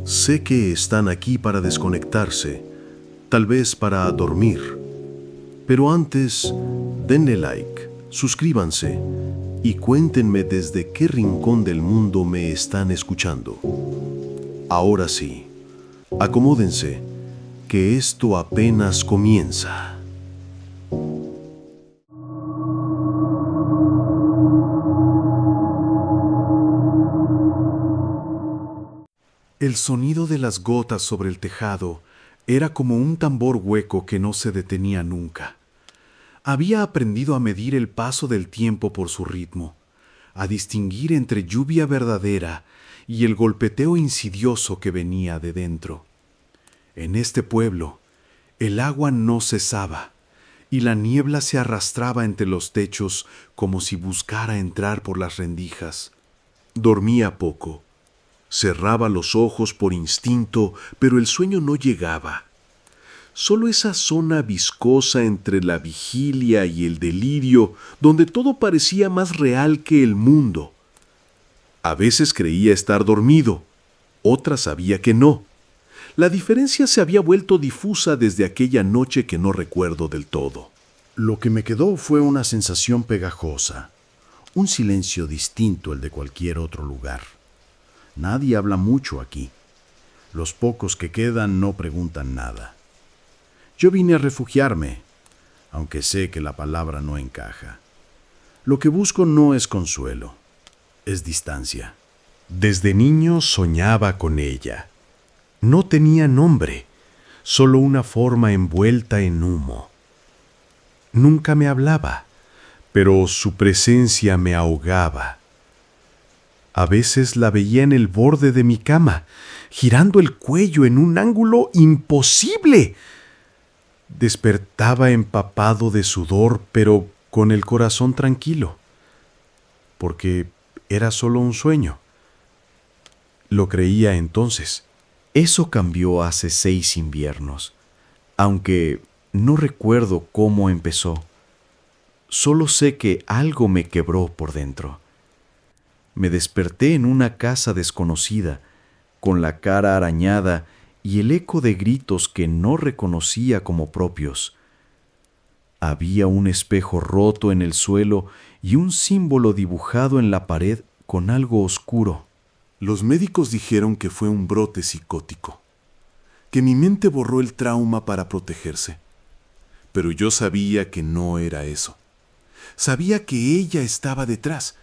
Sé que están aquí para desconectarse, tal vez para dormir. Pero antes, denle like, suscríbanse y cuéntenme desde qué rincón del mundo me están escuchando. Ahora sí, acomódense, que esto apenas comienza. El sonido de las gotas sobre el tejado era como un tambor hueco que no se detenía nunca. Había aprendido a medir el paso del tiempo por su ritmo, a distinguir entre lluvia verdadera y el golpeteo insidioso que venía de dentro. En este pueblo, el agua no cesaba y la niebla se arrastraba entre los techos como si buscara entrar por las rendijas. Dormía poco. Cerraba los ojos por instinto, pero el sueño no llegaba. Solo esa zona viscosa entre la vigilia y el delirio, donde todo parecía más real que el mundo. A veces creía estar dormido, otras sabía que no. La diferencia se había vuelto difusa desde aquella noche que no recuerdo del todo. Lo que me quedó fue una sensación pegajosa, un silencio distinto al de cualquier otro lugar. Nadie habla mucho aquí. Los pocos que quedan no preguntan nada. Yo vine a refugiarme, aunque sé que la palabra no encaja. Lo que busco no es consuelo, es distancia. Desde niño soñaba con ella. No tenía nombre, solo una forma envuelta en humo. Nunca me hablaba, pero su presencia me ahogaba. A veces la veía en el borde de mi cama, girando el cuello en un ángulo imposible. Despertaba empapado de sudor, pero con el corazón tranquilo, porque era solo un sueño. Lo creía entonces. Eso cambió hace 6 inviernos, aunque no recuerdo cómo empezó. Solo sé que algo me quebró por dentro. Me desperté en una casa desconocida, con la cara arañada y el eco de gritos que no reconocía como propios. Había un espejo roto en el suelo y un símbolo dibujado en la pared con algo oscuro. Los médicos dijeron que fue un brote psicótico, que mi mente borró el trauma para protegerse. Pero yo sabía que no era eso. Sabía que ella estaba detrás,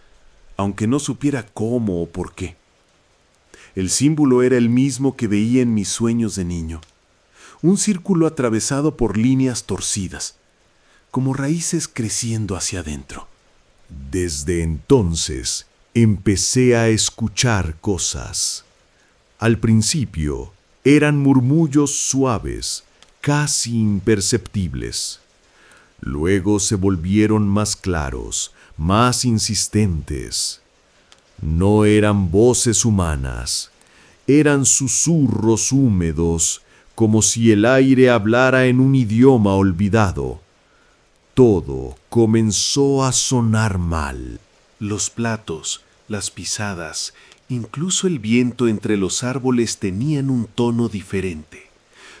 aunque no supiera cómo o por qué. El símbolo era el mismo que veía en mis sueños de niño. Un círculo atravesado por líneas torcidas, como raíces creciendo hacia adentro. Desde entonces empecé a escuchar cosas. Al principio eran murmullos suaves, casi imperceptibles. Luego se volvieron más claros, más insistentes. No eran voces humanas, eran susurros húmedos, como si el aire hablara en un idioma olvidado. Todo comenzó a sonar mal. Los platos, las pisadas, incluso el viento entre los árboles tenían un tono diferente,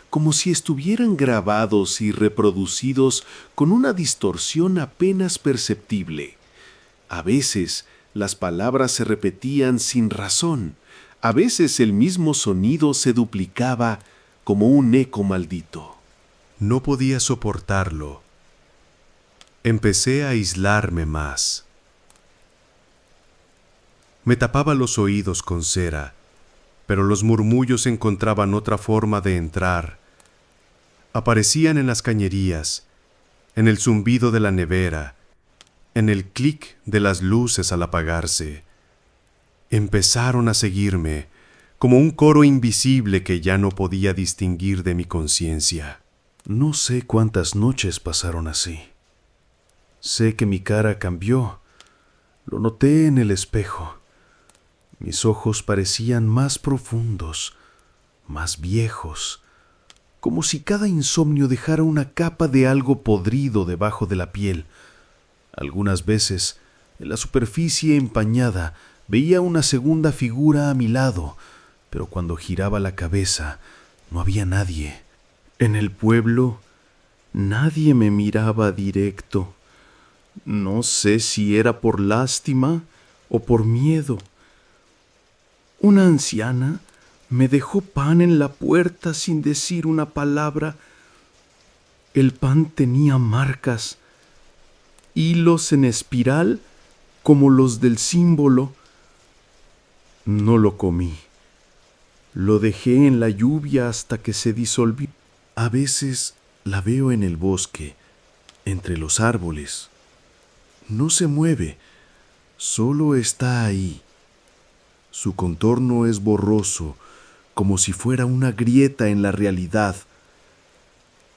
como si estuvieran grabados y reproducidos con una distorsión apenas perceptible. A veces las palabras se repetían sin razón, a veces el mismo sonido se duplicaba como un eco maldito. No podía soportarlo. Empecé a aislarme más. Me tapaba los oídos con cera, pero los murmullos encontraban otra forma de entrar. Aparecían en las cañerías, en el zumbido de la nevera, en el clic de las luces al apagarse. Empezaron a seguirme, como un coro invisible que ya no podía distinguir de mi conciencia. No sé cuántas noches pasaron así. Sé que mi cara cambió. Lo noté en el espejo. Mis ojos parecían más profundos, más viejos, como si cada insomnio dejara una capa de algo podrido debajo de la piel. Algunas veces, en la superficie empañada, veía una segunda figura a mi lado, pero cuando giraba la cabeza no había nadie. En el pueblo nadie me miraba directo. No sé si era por lástima o por miedo. Una anciana me dejó pan en la puerta sin decir una palabra. El pan tenía marcas, hilos en espiral como los del símbolo. No lo comí. Lo dejé en la lluvia hasta que se disolvió. A veces la veo en el bosque, entre los árboles. No se mueve, solo está ahí. Su contorno es borroso, como si fuera una grieta en la realidad.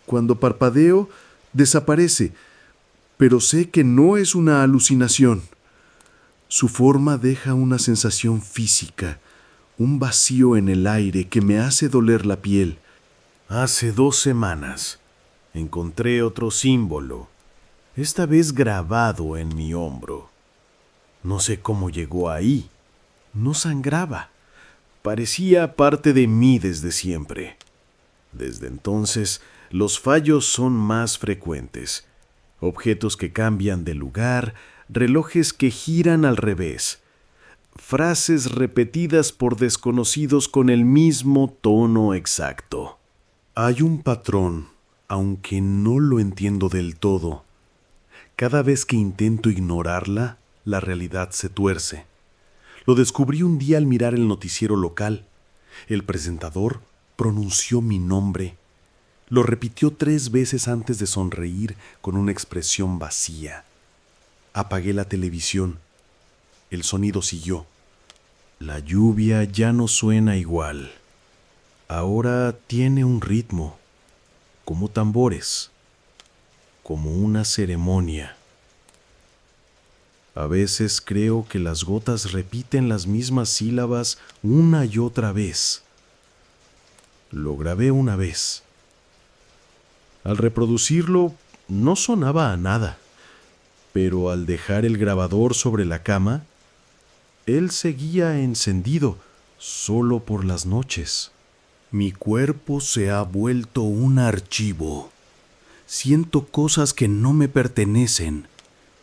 Cuando parpadeo, desaparece, pero sé que no es una alucinación. Su forma deja una sensación física, un vacío en el aire que me hace doler la piel. Hace 2 semanas encontré otro símbolo, esta vez grabado en mi hombro. No sé cómo llegó ahí. No sangraba. Parecía parte de mí desde siempre. Desde entonces, los fallos son más frecuentes. Objetos que cambian de lugar, relojes que giran al revés, frases repetidas por desconocidos con el mismo tono exacto. Hay un patrón, aunque no lo entiendo del todo. Cada vez que intento ignorarla, la realidad se tuerce. Lo descubrí un día al mirar el noticiero local. El presentador pronunció mi nombre. Lo repitió 3 veces antes de sonreír con una expresión vacía. Apagué la televisión. El sonido siguió. La lluvia ya no suena igual. Ahora tiene un ritmo, como tambores, como una ceremonia. A veces creo que las gotas repiten las mismas sílabas una y otra vez. Lo grabé una vez. Al reproducirlo, no sonaba a nada, pero al dejar el grabador sobre la cama, él seguía encendido solo por las noches. Mi cuerpo se ha vuelto un archivo. Siento cosas que no me pertenecen,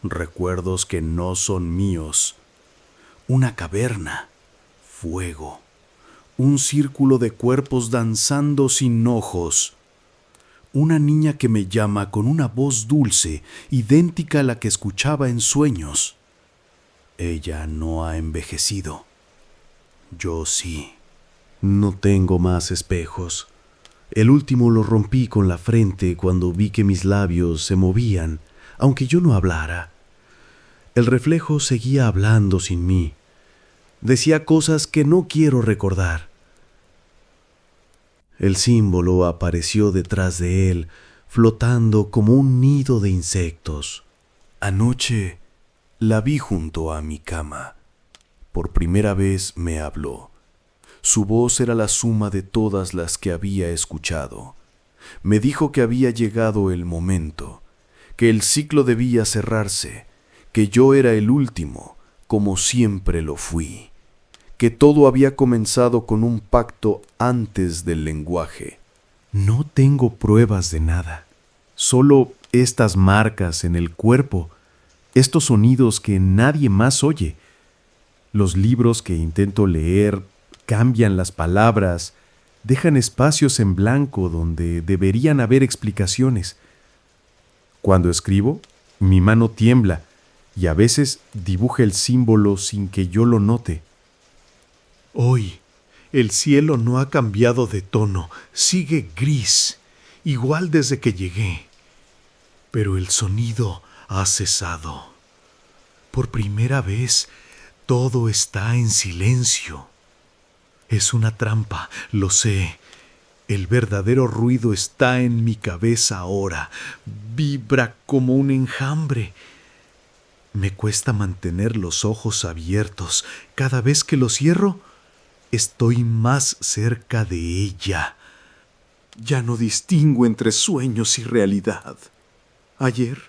recuerdos que no son míos. Una caverna, fuego, un círculo de cuerpos danzando sin ojos. Una niña que me llama con una voz dulce, idéntica a la que escuchaba en sueños. Ella no ha envejecido. Yo sí. No tengo más espejos. El último lo rompí con la frente cuando vi que mis labios se movían, aunque yo no hablara. El reflejo seguía hablando sin mí. Decía cosas que no quiero recordar. El símbolo apareció detrás de él, flotando como un nido de insectos. Anoche la vi junto a mi cama. Por primera vez me habló. Su voz era la suma de todas las que había escuchado. Me dijo que había llegado el momento, que el ciclo debía cerrarse, que yo era el último, como siempre lo fui, que todo había comenzado con un pacto antes del lenguaje. No tengo pruebas de nada, solo estas marcas en el cuerpo, estos sonidos que nadie más oye. Los libros que intento leer cambian las palabras, dejan espacios en blanco donde deberían haber explicaciones. Cuando escribo, mi mano tiembla y a veces dibuja el símbolo sin que yo lo note. Hoy, el cielo no ha cambiado de tono, sigue gris, igual desde que llegué. Pero el sonido ha cesado. Por primera vez, todo está en silencio. Es una trampa, lo sé. El verdadero ruido está en mi cabeza ahora. Vibra como un enjambre. Me cuesta mantener los ojos abiertos. Cada vez que los cierro, estoy más cerca de ella. Ya no distingo entre sueños y realidad. Ayer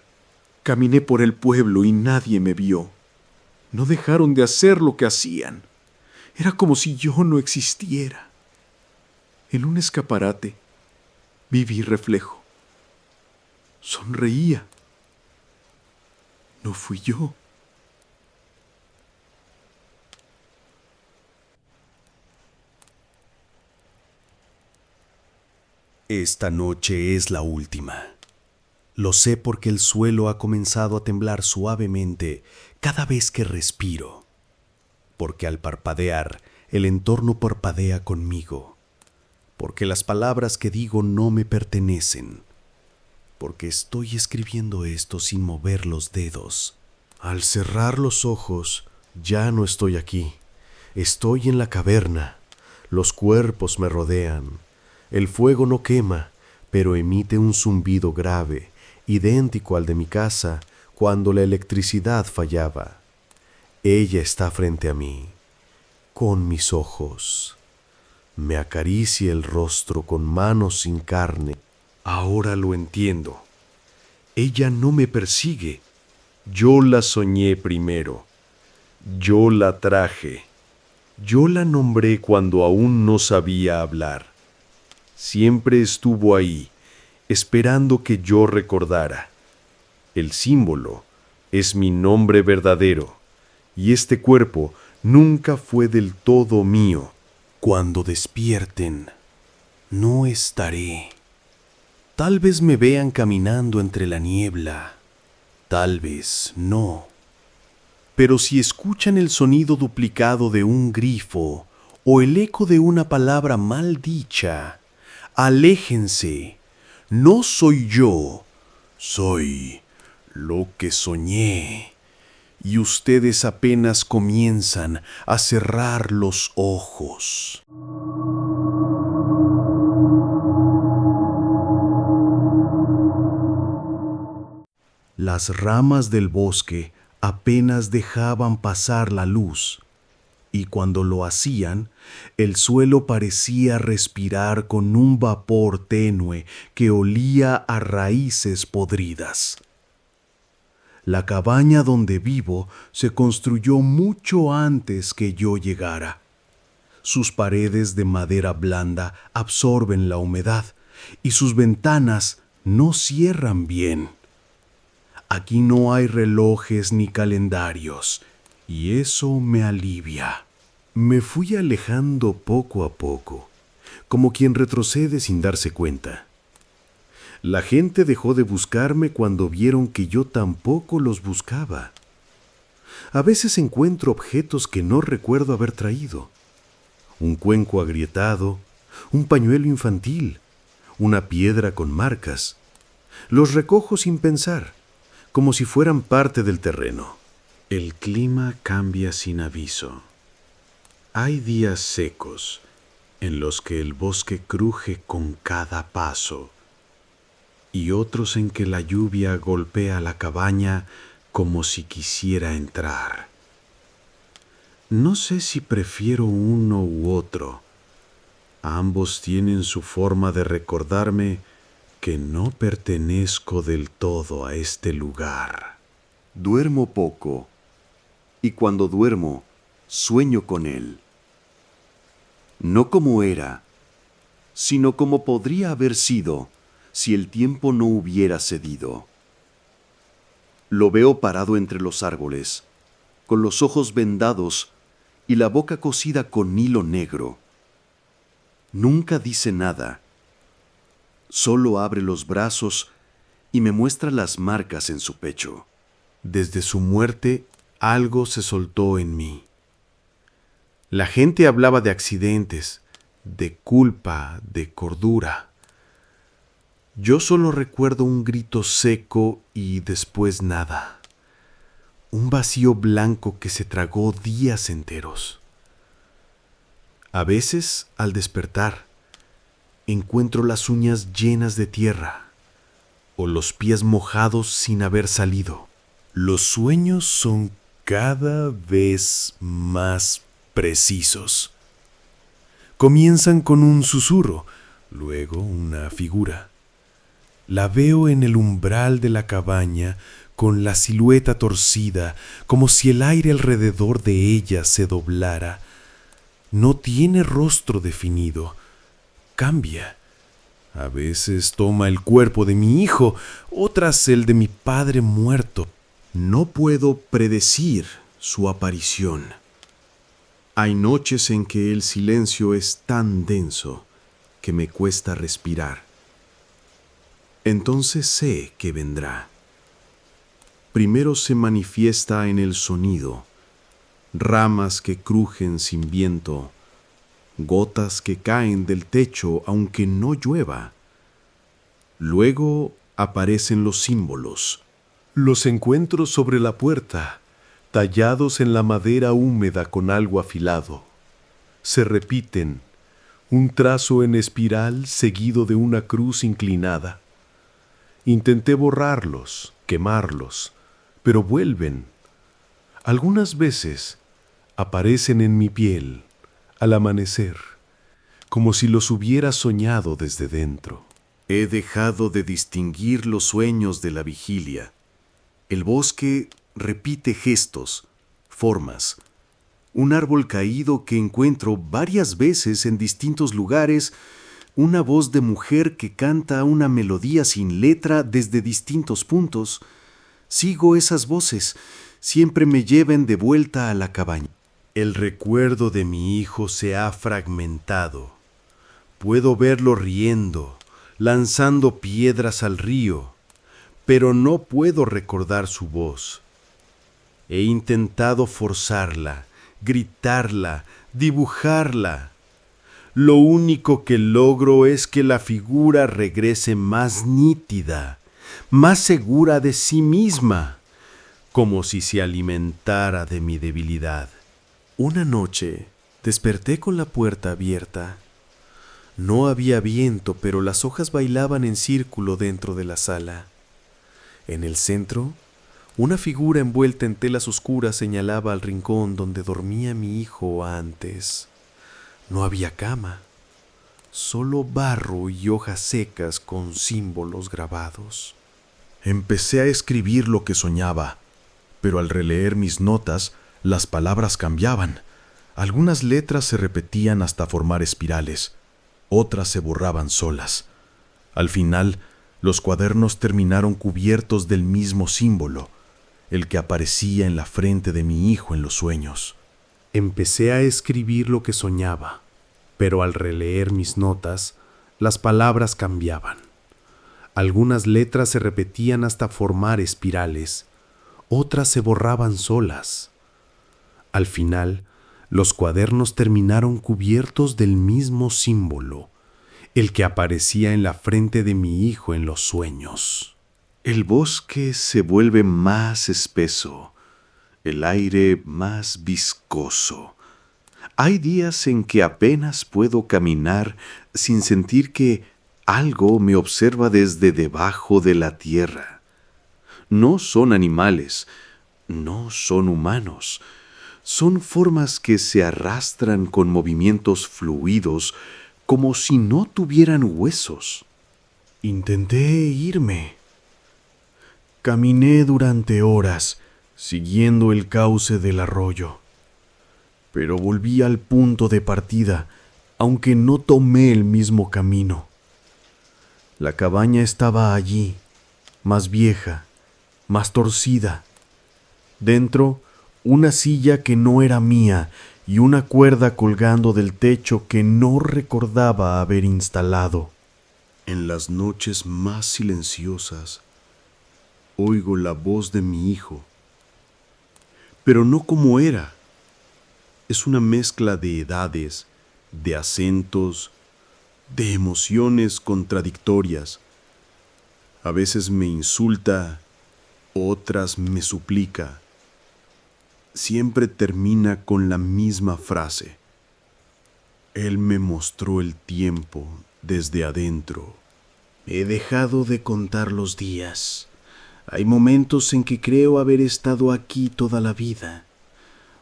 caminé por el pueblo y nadie me vio. No dejaron de hacer lo que hacían. Era como si yo no existiera. En un escaparate vi mi reflejo. Sonreía. No fui yo. Esta noche es la última. Lo sé porque el suelo ha comenzado a temblar suavemente cada vez que respiro. Porque al parpadear, el entorno parpadea conmigo. Porque las palabras que digo no me pertenecen. Porque estoy escribiendo esto sin mover los dedos. Al cerrar los ojos, ya no estoy aquí. Estoy en la caverna. Los cuerpos me rodean. El fuego no quema, pero emite un zumbido grave, idéntico al de mi casa cuando la electricidad fallaba. Ella está frente a mí, con mis ojos. Me acaricia el rostro con manos sin carne. Ahora lo entiendo. Ella no me persigue. Yo la soñé primero. Yo la traje. Yo la nombré cuando aún no sabía hablar. Siempre estuvo ahí, esperando que yo recordara. El símbolo es mi nombre verdadero, y este cuerpo nunca fue del todo mío. Cuando despierten, no estaré. Tal vez me vean caminando entre la niebla, tal vez no. Pero si escuchan el sonido duplicado de un grifo o el eco de una palabra mal dicha, aléjense. No soy yo, soy lo que soñé. Y ustedes apenas comienzan a cerrar los ojos. Las ramas del bosque apenas dejaban pasar la luz, y cuando lo hacían, el suelo parecía respirar con un vapor tenue que olía a raíces podridas. La cabaña donde vivo se construyó mucho antes que yo llegara. Sus paredes de madera blanda absorben la humedad y sus ventanas no cierran bien. Aquí no hay relojes ni calendarios, y eso me alivia. Me fui alejando poco a poco, como quien retrocede sin darse cuenta. La gente dejó de buscarme cuando vieron que yo tampoco los buscaba. A veces encuentro objetos que no recuerdo haber traído. Un cuenco agrietado, un pañuelo infantil, una piedra con marcas. Los recojo sin pensar, como si fueran parte del terreno. El clima cambia sin aviso. Hay días secos en los que el bosque cruje con cada paso y otros en que la lluvia golpea la cabaña como si quisiera entrar. No sé si prefiero uno u otro. Ambos tienen su forma de recordarme que no pertenezco del todo a este lugar. Duermo poco, y cuando duermo, sueño con él. No como era, sino como podría haber sido si el tiempo no hubiera cedido. Lo veo parado entre los árboles, con los ojos vendados y la boca cosida con hilo negro. Nunca dice nada, solo abre los brazos y me muestra las marcas en su pecho. Desde su muerte, algo se soltó en mí. La gente hablaba de accidentes, de culpa, de cordura. Yo solo recuerdo un grito seco y después nada. Un vacío blanco que se tragó días enteros. A veces, al despertar, encuentro las uñas llenas de tierra o los pies mojados sin haber salido. Los sueños son cada vez más precisos. Comienzan con un susurro, luego una figura. La veo en el umbral de la cabaña con la silueta torcida, como si el aire alrededor de ella se doblara. No tiene rostro definido. Cambia. A veces toma el cuerpo de mi hijo, otras el de mi padre muerto. No puedo predecir su aparición. Hay noches en que el silencio es tan denso que me cuesta respirar. Entonces sé que vendrá. Primero se manifiesta en el sonido, ramas que crujen sin viento, gotas que caen del techo aunque no llueva. Luego aparecen los símbolos. Los encuentro sobre la puerta, tallados en la madera húmeda con algo afilado. Se repiten, un trazo en espiral seguido de una cruz inclinada. Intenté borrarlos, quemarlos, pero vuelven. Algunas veces aparecen en mi piel al amanecer, como si los hubiera soñado desde dentro. He dejado de distinguir los sueños de la vigilia. El bosque repite gestos, formas. Un árbol caído que encuentro varias veces en distintos lugares, una voz de mujer que canta una melodía sin letra desde distintos puntos. Sigo esas voces, siempre me lleven de vuelta a la cabaña. El recuerdo de mi hijo se ha fragmentado. Puedo verlo riendo, lanzando piedras al río, pero no puedo recordar su voz. He intentado forzarla, gritarla, dibujarla. Lo único que logro es que la figura regrese más nítida, más segura de sí misma, como si se alimentara de mi debilidad. Una noche desperté con la puerta abierta. No había viento, pero las hojas bailaban en círculo dentro de la sala. En el centro, una figura envuelta en telas oscuras señalaba al rincón donde dormía mi hijo antes. No había cama, solo barro y hojas secas con símbolos grabados. Empecé a escribir lo que soñaba, pero al releer mis notas, las palabras cambiaban. Algunas letras se repetían hasta formar espirales, otras se borraban solas. Al final, los cuadernos terminaron cubiertos del mismo símbolo, el que aparecía en la frente de mi hijo en los sueños. Empecé a escribir lo que soñaba, pero al releer mis notas, las palabras cambiaban. Algunas letras se repetían hasta formar espirales, otras se borraban solas. Al final, los cuadernos terminaron cubiertos del mismo símbolo, el que aparecía en la frente de mi hijo en los sueños. El bosque se vuelve más espeso, el aire más viscoso. Hay días en que apenas puedo caminar sin sentir que algo me observa desde debajo de la tierra. No son animales, no son humanos. Son formas que se arrastran con movimientos fluidos como si no tuvieran huesos. Intenté irme. Caminé durante horas, siguiendo el cauce del arroyo. Pero volví al punto de partida, aunque no tomé el mismo camino. La cabaña estaba allí, más vieja, más torcida. Dentro, una silla que no era mía y una cuerda colgando del techo que no recordaba haber instalado. En las noches más silenciosas, oigo la voz de mi hijo, pero no como era. Es una mezcla de edades, de acentos, de emociones contradictorias. A veces me insulta, otras me suplica. Siempre termina con la misma frase. Él me mostró el tiempo desde adentro. He dejado de contar los días. Hay momentos en que creo haber estado aquí toda la vida.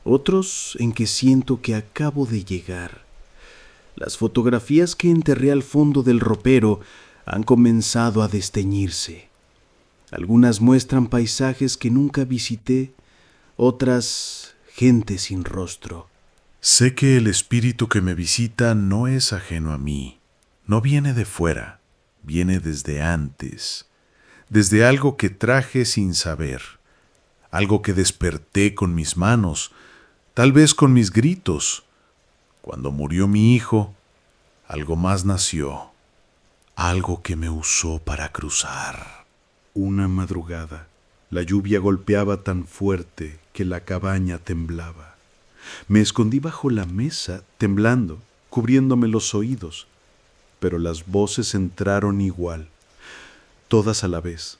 Otros en que siento que acabo de llegar. Las fotografías que enterré al fondo del ropero han comenzado a desteñirse. Algunas muestran paisajes que nunca visité, otras gente sin rostro. Sé que el espíritu que me visita no es ajeno a mí, no viene de fuera, viene desde antes, desde algo que traje sin saber, algo que desperté con mis manos, tal vez con mis gritos. Cuando murió mi hijo, algo más nació, algo que me usó para cruzar. Una madrugada, la lluvia golpeaba tan fuerte que la cabaña temblaba. Me escondí bajo la mesa, temblando, cubriéndome los oídos, pero las voces entraron igual, todas a la vez.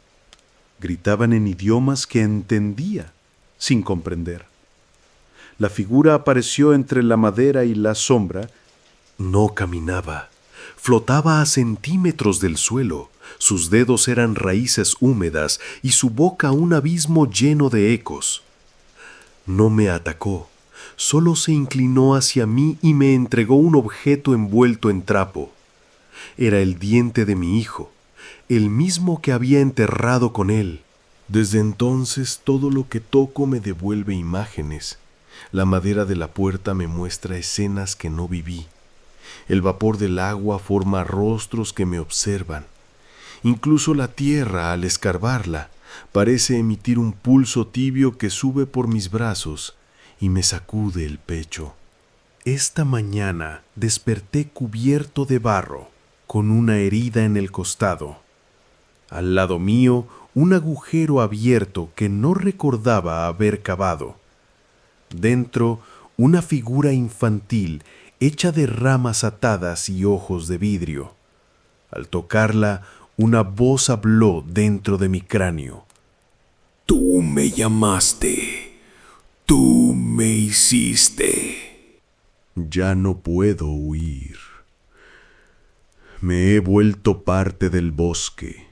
Gritaban en idiomas que entendía, sin comprender. La figura apareció entre la madera y la sombra. No caminaba, flotaba a centímetros del suelo. Sus dedos eran raíces húmedas y su boca un abismo lleno de ecos. No me atacó, solo se inclinó hacia mí y me entregó un objeto envuelto en trapo. Era el diente de mi hijo, el mismo que había enterrado con él. Desde entonces todo lo que toco me devuelve imágenes. La madera de la puerta me muestra escenas que no viví. El vapor del agua forma rostros que me observan. Incluso la tierra, al escarbarla, parece emitir un pulso tibio que sube por mis brazos y me sacude el pecho. Esta mañana desperté cubierto de barro, con una herida en el costado. Al lado mío, un agujero abierto que no recordaba haber cavado. Dentro, una figura infantil hecha de ramas atadas y ojos de vidrio. Al tocarla, una voz habló dentro de mi cráneo. Tú me llamaste, tú me hiciste. Ya no puedo huir. Me he vuelto parte del bosque.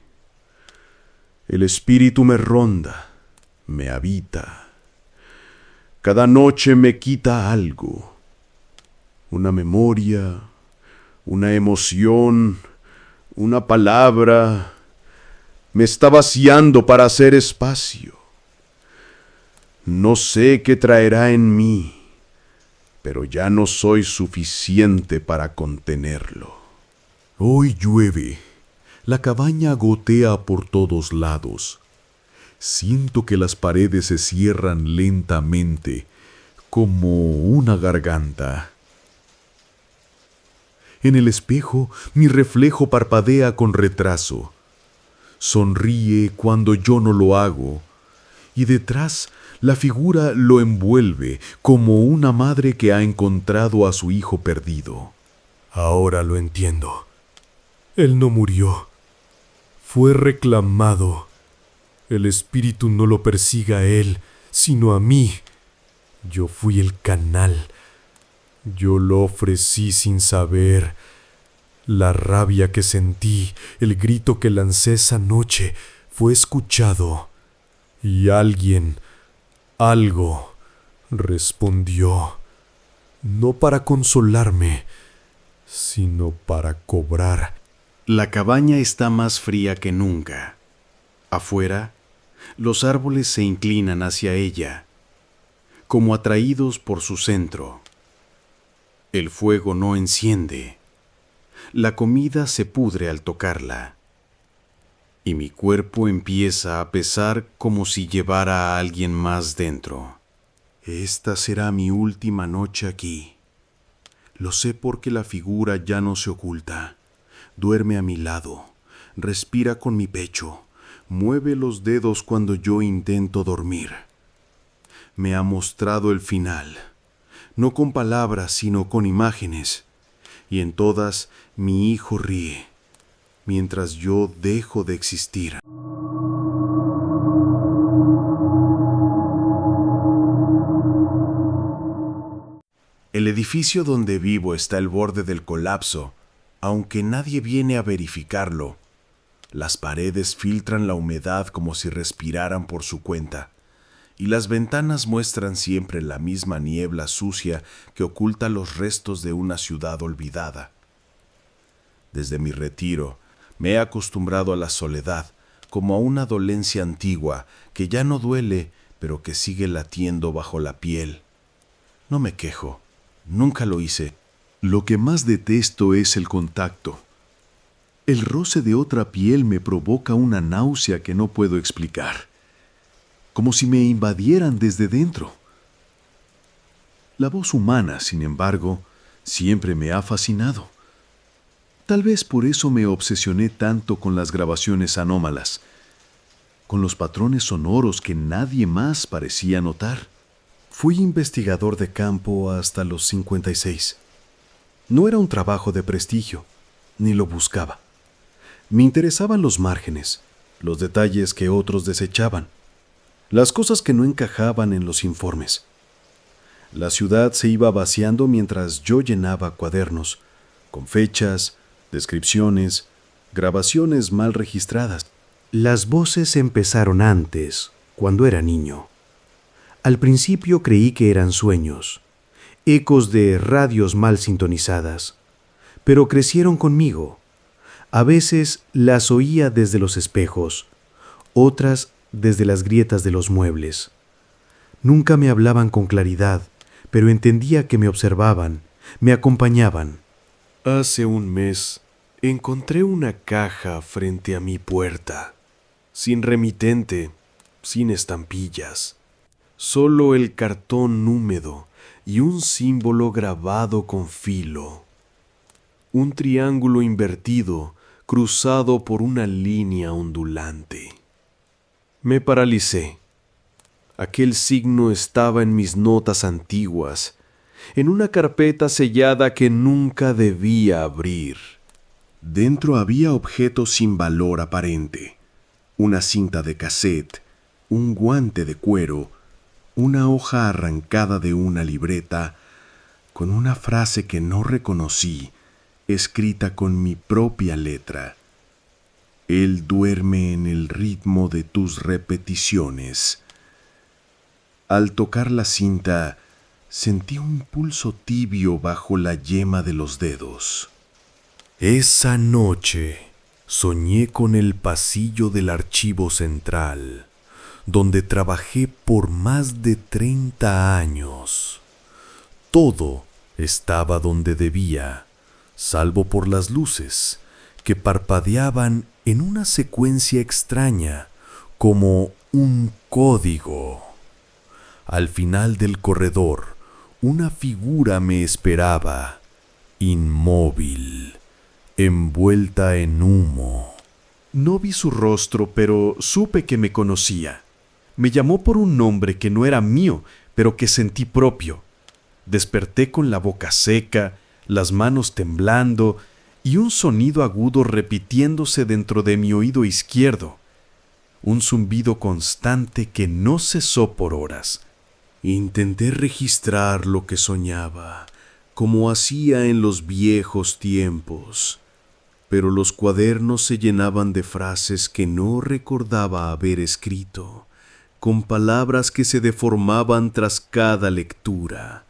El espíritu me ronda, me habita. Cada noche me quita algo. Una memoria, una emoción, una palabra. Me está vaciando para hacer espacio. No sé qué traerá en mí, pero ya no soy suficiente para contenerlo. Hoy llueve. La cabaña gotea por todos lados. Siento que las paredes se cierran lentamente, como una garganta. En el espejo, mi reflejo parpadea con retraso. Sonríe cuando yo no lo hago, y detrás la figura lo envuelve como una madre que ha encontrado a su hijo perdido. Ahora lo entiendo. Él no murió. Fue reclamado. El espíritu no lo persigue a él, sino a mí. Yo fui el canal. Yo lo ofrecí sin saber. La rabia que sentí, el grito que lancé esa noche, fue escuchado. Y alguien, algo, respondió. No para consolarme, sino para cobrar. La cabaña está más fría que nunca. Afuera, los árboles se inclinan hacia ella, como atraídos por su centro. El fuego no enciende. La comida se pudre al tocarla. Y mi cuerpo empieza a pesar como si llevara a alguien más dentro. Esta será mi última noche aquí. Lo sé porque la figura ya no se oculta. Duerme a mi lado, respira con mi pecho, mueve los dedos cuando yo intento dormir. Me ha mostrado el final, no con palabras, sino con imágenes, y en todas mi hijo ríe, mientras yo dejo de existir. El edificio donde vivo está al borde del colapso, aunque nadie viene a verificarlo. Las paredes filtran la humedad como si respiraran por su cuenta, y las ventanas muestran siempre la misma niebla sucia que oculta los restos de una ciudad olvidada. Desde mi retiro, me he acostumbrado a la soledad, como a una dolencia antigua que ya no duele, pero que sigue latiendo bajo la piel. No me quejo. Nunca lo hice. Lo que más detesto es el contacto. El roce de otra piel me provoca una náusea que no puedo explicar, como si me invadieran desde dentro. La voz humana, sin embargo, siempre me ha fascinado. Tal vez por eso me obsesioné tanto con las grabaciones anómalas, con los patrones sonoros que nadie más parecía notar. Fui investigador de campo hasta los 56. No era un trabajo de prestigio, ni lo buscaba. Me interesaban los márgenes, los detalles que otros desechaban, las cosas que no encajaban en los informes. La ciudad se iba vaciando mientras yo llenaba cuadernos, con fechas, descripciones, grabaciones mal registradas. Las voces empezaron antes, cuando era niño. Al principio creí que eran sueños, ecos de radios mal sintonizadas, pero crecieron conmigo. A veces las oía desde los espejos, otras desde las grietas de los muebles. Nunca me hablaban con claridad, pero entendía que me observaban, me acompañaban. Hace un mes encontré una caja frente a mi puerta, sin remitente, sin estampillas, solo el cartón húmedo y un símbolo grabado con filo. Un triángulo invertido cruzado por una línea ondulante. Me paralicé. Aquel signo estaba en mis notas antiguas, en una carpeta sellada que nunca debía abrir. Dentro había objetos sin valor aparente: una cinta de cassette, un guante de cuero, una hoja arrancada de una libreta, con una frase que no reconocí, escrita con mi propia letra. Él duerme en el ritmo de tus repeticiones. Al tocar la cinta, sentí un pulso tibio bajo la yema de los dedos. Esa noche soñé con el pasillo del archivo central, donde trabajé por más de 30 años. Todo estaba donde debía, salvo por las luces, que parpadeaban en una secuencia extraña, como un código. Al final del corredor, una figura me esperaba, inmóvil, envuelta en humo. No vi su rostro, pero supe que me conocía. Me llamó por un nombre que no era mío, pero que sentí propio. Desperté con la boca seca, las manos temblando y un sonido agudo repitiéndose dentro de mi oído izquierdo. Un zumbido constante que no cesó por horas. Intenté registrar lo que soñaba, como hacía en los viejos tiempos, pero los cuadernos se llenaban de frases que no recordaba haber escrito, con palabras que se deformaban tras cada lectura.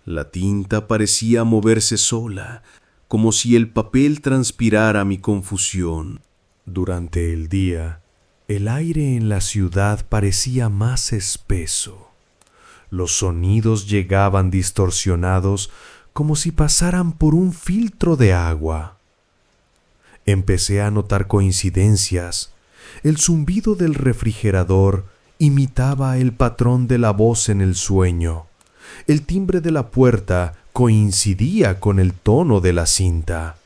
La tinta parecía moverse sola, como si el papel transpirara mi confusión. Durante el día, el aire en la ciudad parecía más espeso. Los sonidos llegaban distorsionados como si pasaran por un filtro de agua. Empecé a notar coincidencias. El zumbido del refrigerador imitaba el patrón de la voz en el sueño. El timbre de la puerta coincidía con el tono de la cinta.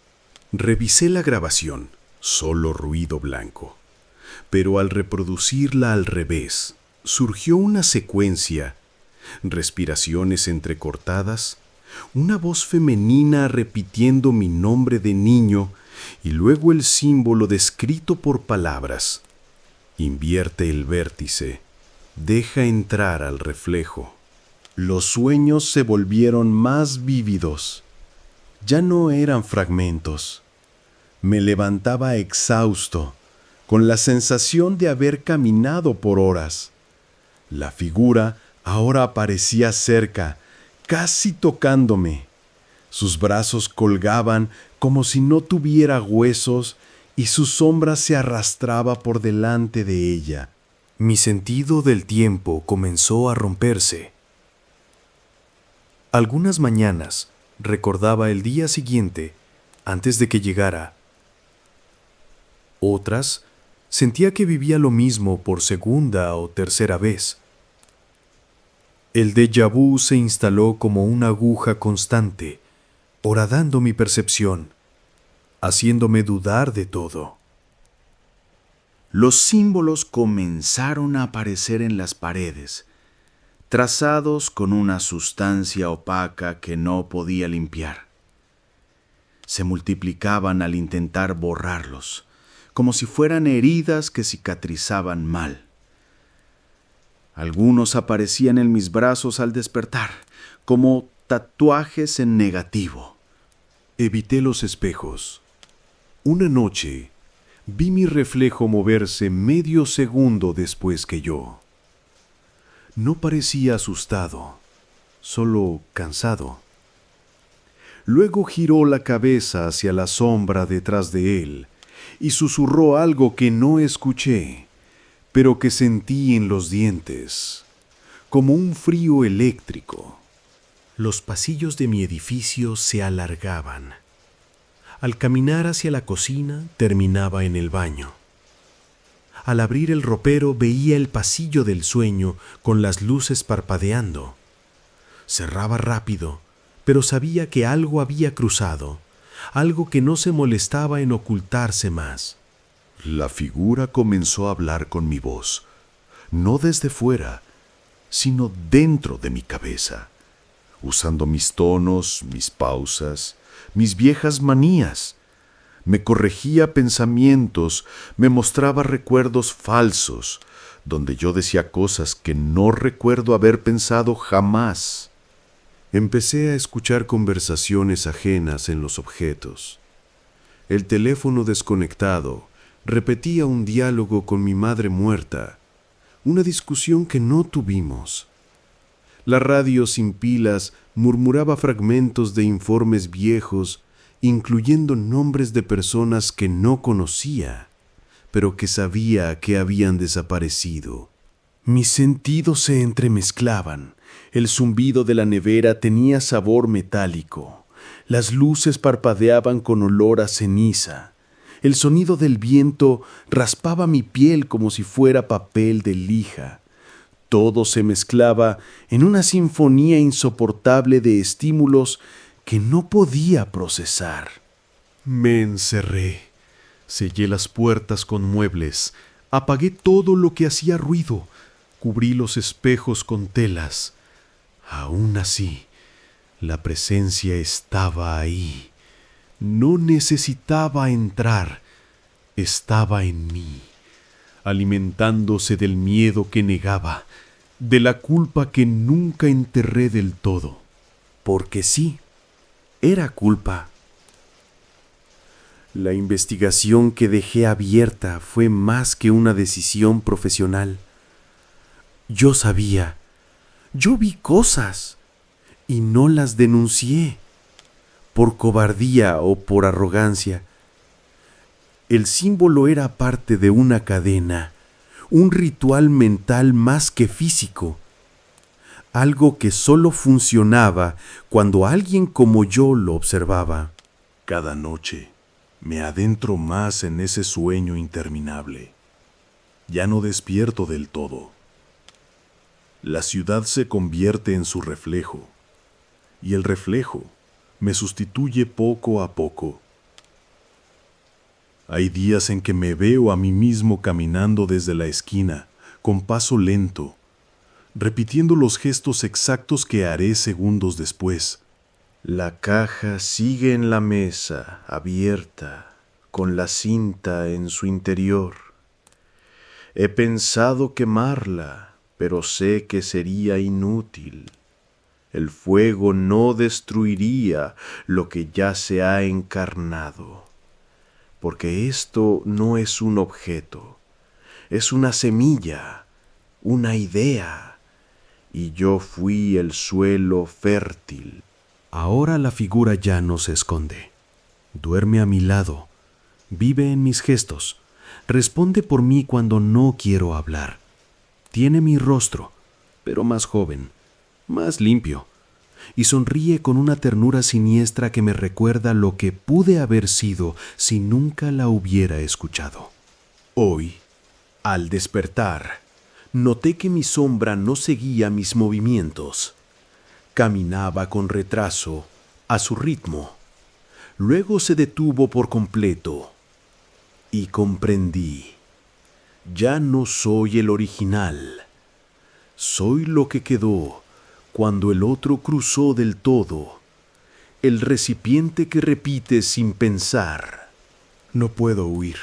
Revisé la grabación, solo ruido blanco. Pero al reproducirla al revés, surgió una secuencia: respiraciones entrecortadas, una voz femenina repitiendo mi nombre de niño y luego el símbolo descrito por palabras. Invierte el vértice, deja entrar al reflejo. Los sueños se volvieron más vívidos. Ya no eran fragmentos. Me levantaba exhausto, con la sensación de haber caminado por horas. La figura ahora aparecía cerca, casi tocándome. Sus brazos colgaban como si no tuviera huesos y su sombra se arrastraba por delante de ella. Mi sentido del tiempo comenzó a romperse. Algunas mañanas recordaba el día siguiente antes de que llegara. Otras sentía que vivía lo mismo por segunda o tercera vez. El déjà vu se instaló como una aguja constante, horadando mi percepción, haciéndome dudar de todo. Los símbolos comenzaron a aparecer en las paredes, trazados con una sustancia opaca que no podía limpiar. Se multiplicaban al intentar borrarlos, como si fueran heridas que cicatrizaban mal. Algunos aparecían en mis brazos al despertar, como tatuajes en negativo. Evité los espejos. Una noche vi mi reflejo moverse medio segundo después que yo. No parecía asustado, solo cansado. Luego giró la cabeza hacia la sombra detrás de él y susurró algo que no escuché, pero que sentí en los dientes, como un frío eléctrico. Los pasillos de mi edificio se alargaban. Al caminar hacia la cocina, terminaba en el baño. Al abrir el ropero veía el pasillo del sueño con las luces parpadeando. Cerraba rápido, pero sabía que algo había cruzado, algo que no se molestaba en ocultarse más. La figura comenzó a hablar con mi voz, no desde fuera, sino dentro de mi cabeza, usando mis tonos, mis pausas, mis viejas manías. Me corregía pensamientos, me mostraba recuerdos falsos, donde yo decía cosas que no recuerdo haber pensado jamás. Empecé a escuchar conversaciones ajenas en los objetos. El teléfono desconectado repetía un diálogo con mi madre muerta, una discusión que no tuvimos. La radio sin pilas murmuraba fragmentos de informes viejos, incluyendo nombres de personas que no conocía, pero que sabía que habían desaparecido. Mis sentidos se entremezclaban. El zumbido de la nevera tenía sabor metálico. Las luces parpadeaban con olor a ceniza. El sonido del viento raspaba mi piel como si fuera papel de lija. Todo se mezclaba en una sinfonía insoportable de estímulos que no podía procesar. Me encerré, sellé las puertas con muebles, apagué todo lo que hacía ruido, cubrí los espejos con telas. Aún así, la presencia estaba ahí. No necesitaba entrar, estaba en mí, alimentándose del miedo que negaba, de la culpa que nunca enterré del todo. Porque sí, era culpa. La investigación que dejé abierta fue más que una decisión profesional. Yo sabía, yo vi cosas y no las denuncié, por cobardía o por arrogancia. El símbolo era parte de una cadena, un ritual mental más que físico, algo que solo funcionaba cuando alguien como yo lo observaba. Cada noche me adentro más en ese sueño interminable. Ya no despierto del todo. La ciudad se convierte en su reflejo, y el reflejo me sustituye poco a poco. Hay días en que me veo a mí mismo caminando desde la esquina, con paso lento, repitiendo los gestos exactos que haré segundos después. La caja sigue en la mesa, abierta, con la cinta en su interior. He pensado quemarla, pero sé que sería inútil. El fuego no destruiría lo que ya se ha encarnado, porque esto no es un objeto, es una semilla, una idea, y yo fui el suelo fértil. Ahora la figura ya no se esconde. Duerme a mi lado, vive en mis gestos, responde por mí cuando no quiero hablar. Tiene mi rostro, pero más joven, más limpio. y sonríe con una ternura siniestra que me recuerda lo que pude haber sido si nunca la hubiera escuchado. Hoy, al despertar, noté que mi sombra no seguía mis movimientos. Caminaba con retraso, a su ritmo. Luego se detuvo por completo y comprendí. Ya no soy el original. Soy lo que quedó cuando el otro cruzó del todo. El recipiente que repite sin pensar. No puedo huir.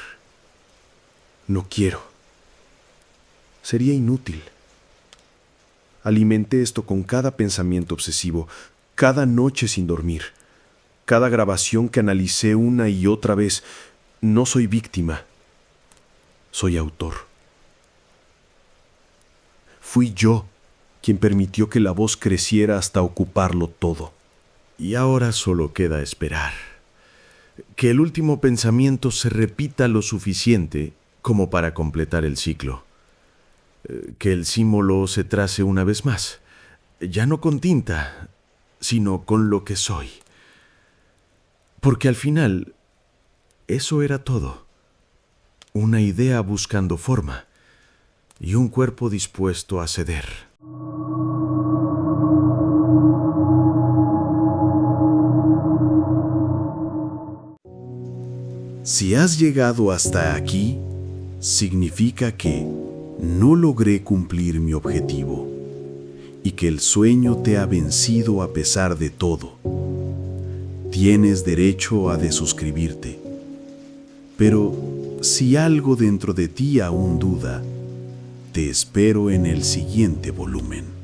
No quiero. Sería inútil. Alimenté esto con cada pensamiento obsesivo, cada noche sin dormir, cada grabación que analicé una y otra vez. No soy víctima. Soy autor. Fui yo quien permitió que la voz creciera hasta ocuparlo todo. Y ahora solo queda esperar. Que el último pensamiento se repita lo suficiente como para completar el ciclo. Que el símbolo se trace una vez más, ya no con tinta, sino con lo que soy. Porque al final, eso era todo. Una idea buscando forma y un cuerpo dispuesto a ceder. Si has llegado hasta aquí, significa que no logré cumplir mi objetivo y que el sueño te ha vencido a pesar de todo. Tienes derecho a desuscribirte. Pero si algo dentro de ti aún duda, te espero en el siguiente volumen.